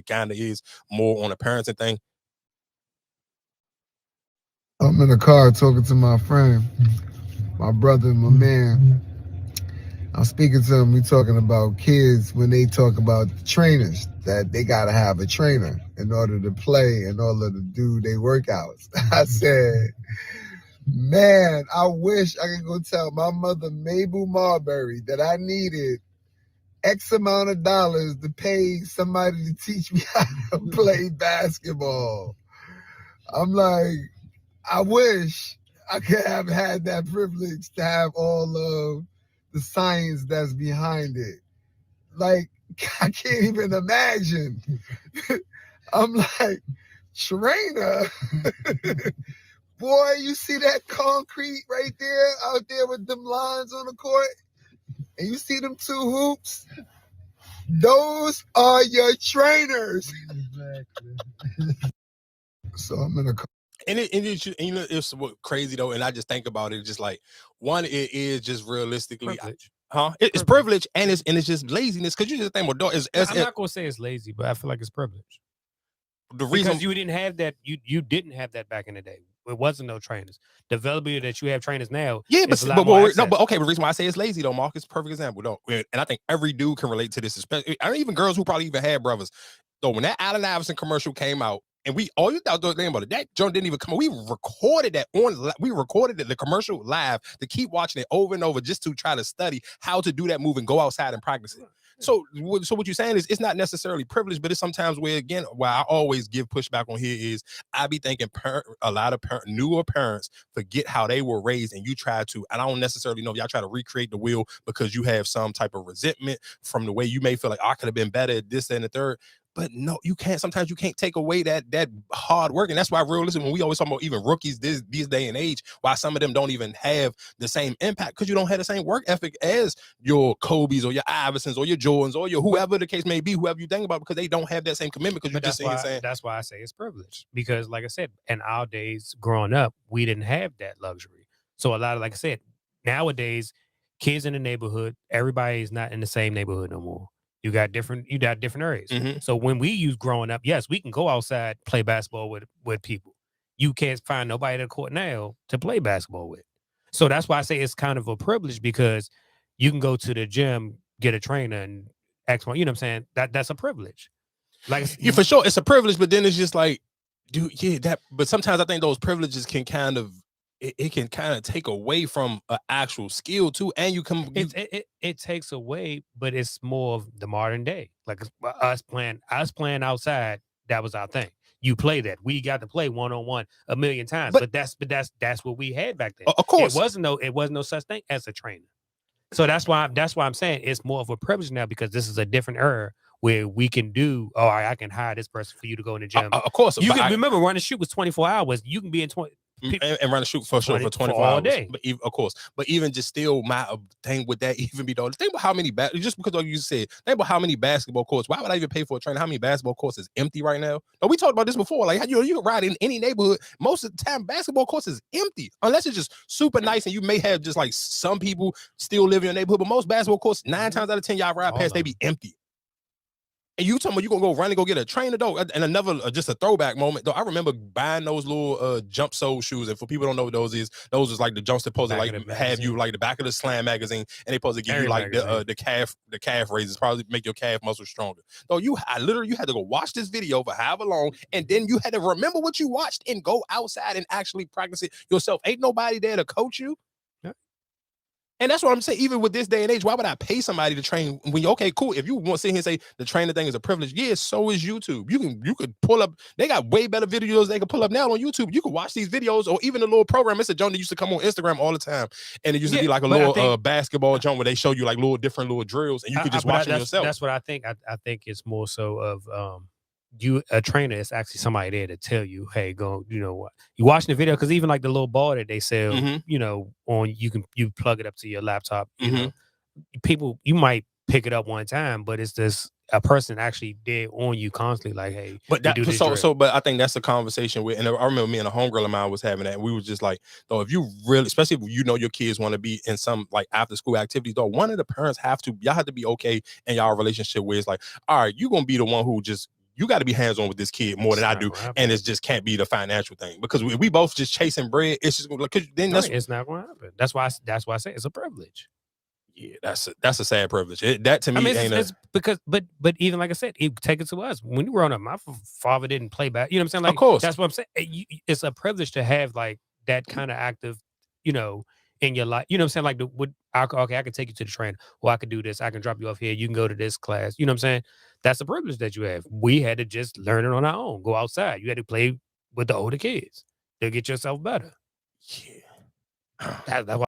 it kind of is more on a parenting thing? I'm in the car talking to my friend, my brother, my man. I'm speaking to him. We talking about kids when they talk about the trainers, that they gotta have a trainer in order to play, in order to do their workouts. I said, man, I wish I could go tell my mother Mabel Marbury that I needed X amount of dollars to pay somebody to teach me how to play basketball. I'm like, I wish I could have had that privilege to have all of the science that's behind it. Like, I can't even imagine. I'm like, trainer? Boy, you see that concrete right there out there with them lines on the court? And you see them two hoops? Those are your trainers. Exactly. So I'm in a And it's what crazy though, and I just think about it, just like one, it is just realistically, Privilege. It's privilege, and it's just laziness, because you just think, well, I'm not gonna say it's lazy, but I feel like it's privilege. The reason, because you didn't have that, you didn't have that back in the day. It wasn't no trainers. The availability that you have trainers now, yeah, but okay, the reason why I say it's lazy though, Mark, is a perfect example though, and I think every dude can relate to this, especially even girls who probably even had brothers. So when that Allen Iverson commercial came out, and all you thought about it, that joint didn't even come out. We recorded the commercial live to keep watching it over and over just to try to study how to do that move and go outside and practice it. So what you're saying is it's not necessarily privilege, but it's sometimes where, again, why I always give pushback on here is I be thinking a lot of newer parents forget how they were raised, and you try to, and I don't necessarily know if y'all try to recreate the wheel because you have some type of resentment from the way you may feel like, I could have been better at this and the third. But no, you can't. Sometimes you can't take away that hard work. And that's why realistically, when we always talk about even rookies this day and age, why some of them don't even have the same impact, because you don't have the same work ethic as your Kobe's or your Iversons or your Jordans or your whoever the case may be, whoever you think about, because they don't have that same commitment. Because that's why I say it's privilege. Because like I said, in our days growing up, we didn't have that luxury. So a lot of, like I said, nowadays, kids in the neighborhood, everybody is not in the same neighborhood no more. You got different areas. Mm-hmm. So when we used growing up, yes, we can go outside, play basketball with people. You can't find nobody at the court now to play basketball with. So that's why I say it's kind of a privilege, because you can go to the gym, get a trainer, and X, you know what I'm saying? That's a privilege. Like, yeah, for sure, it's a privilege, but then it's just like, dude, yeah, that. But sometimes I think those privileges can kind of, it can kind of take away from an actual skill too, and it takes away, but it's more of the modern day. Like us playing outside, that was our thing. You play that. We got to play 1-on-1 a million times, but that's what we had back then. Of course, it wasn't no such thing as a trainer. So that's why I'm saying it's more of a privilege now, because this is a different era where we can do. Oh, I can hire this person for you to go in the gym. Of course, you can remember run and shoot was 24 hours. You can be in 20. And run a shoot for sure for 24 all hours. Day. But of course, but even just still, my thing with that even be though, think about how many just because you said, think about how many basketball courts. Why would I even pay for a trainer? How many basketball courts is empty right now? No, we talked about this before. Like, you can ride in any neighborhood. Most of the time, basketball courts is empty unless it's just super nice, and you may have just like some people still live in your neighborhood. But most basketball courts, 9 times out of 10, y'all ride past, they be empty. And you talking about you gonna go run and go get a trainer though, and another just a throwback moment though. I remember buying those little jump sole shoes, and for people who don't know what those is like the jumps that supposed to like have you like the back of the Slam magazine, and they supposed to give you like the calf raises, probably make your calf muscle stronger. So you had to go watch this video for however long, and then you had to remember what you watched and go outside and actually practice it yourself. Ain't nobody there to coach you. And that's what I'm saying. Even with this day and age, why would I pay somebody to train when you, okay, cool. If you want to sit here and say the trainer thing is a privilege, yeah, so is YouTube. You could pull up, they got way better videos they can pull up now on YouTube. You can watch these videos, or even a little program. It's a joint that used to come on Instagram all the time. And it used to be like a little basketball joint where they show you like different little drills, and you could just watch them yourself. That's what I think. I think it's more so of a trainer is actually somebody there to tell you, hey, go, what you watching the video, because even like the little ball that they sell, on you plug it up to your laptop. People, you might pick it up one time, but it's just a person actually there on you constantly, like, hey. But but I think that's a conversation with, and I remember me and a homegirl of mine was having that. And we was just like, though, if you really, especially if your kids want to be in some like after school activities, though, one of the parents y'all have to be okay in y'all relationship where it's like, all right, you're gonna be the one who just you got to be hands on with this kid more than I do, and it just can't be the financial thing because we both just chasing bread. It's just like then it's not going to happen. That's why I say it's a privilege. Yeah, that's a sad privilege. That to me it's because, but even like I said, take it to us when we were growing up. My father didn't play back. You know what I'm saying? Like, of course, that's what I'm saying. It's a privilege to have like that kind of active, in your life. You know what I'm saying? Like I can take you to the train, or I could do this. I can drop you off here. You can go to this class. You know what I'm saying? That's a privilege that you have. We had to just learn it on our own. Go outside. You had to play with the older kids to get yourself better. Yeah. That's why.